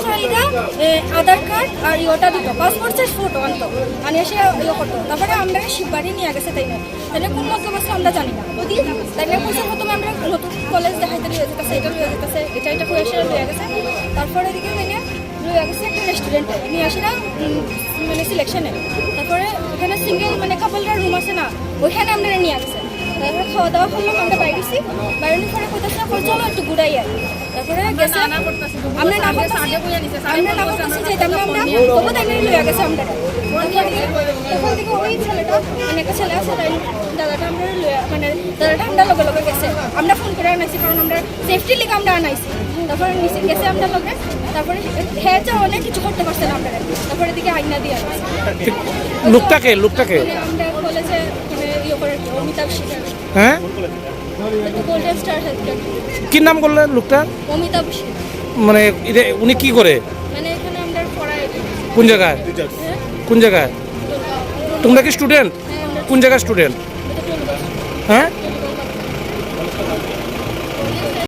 প্রভাবশালীরা আধার card আর ওটা দিত, passport size photo আনতো, আনিয়ে এসে করতো। তারপরে আমরা শিববাড়ি নিয়ে গেছে, তাই না? তাহলে কোন মন্তব্য আছে আমরা জানি না। তাইলে বলছে প্রথমে আমরা নতুন কলেজ দেখাইতে লিয়ে যেতেছে, এটা লিয়ে যেতেছে, এটা হয়ে এসে লিয়ে গেছে। তারপরে এদিকে মানে লিয়ে গেছে একটা রেস্টুরেন্টে নিয়ে আসি না, মানে সিলেকশনে। তারপরে ওখানে সিঙ্গেল মানে কাপলরা রুম আছে না, ওইখানে আমরা নিয়ে গেছে। তারপরে খাওয়া দাওয়া করলাম, আমরা বাইরেছি, বাইরের পরে কোথাও না চলো একটু ঘুরাই আর। তারপরে গেছে আমরা না করতেছি যেতাম না, আমরা তবু তাই লিয়ে গেছে আমরা। তখন থেকে ওই ছেলেটা মানে একটা ছেলে আছে, তাই দাদাটা আমরা মানে দাদাটা আমরা লগে লগে গেছে, আমরা ফোন করে আনাইছি, কারণ আমরা সেফটির লিগে আমরা আনাইছি। তারপরে নিচে গেছে আমরা লগে, তারপরে হ্যাঁ অনেক কিছু করতে পারছে না আমরা। তারপরে দিকে আইনা দিয়ে লোকটাকে আমরা কলেজে মানে ইয়ে করে অমিতাভ শিকার, হ্যাঁ গোল্ডেন স্টার হেলথ কেয়ার। কি নাম করলেন লোকটা? অমিতাভ শিকার। মানে উনি কি করে? মানে এখানে আমরা পড়াই। কোন জায়গায়? কোন জায়গায়? তোমরা কি স্টুডেন্ট? কোন জায়গায় স্টুডেন্ট? হ্যাঁ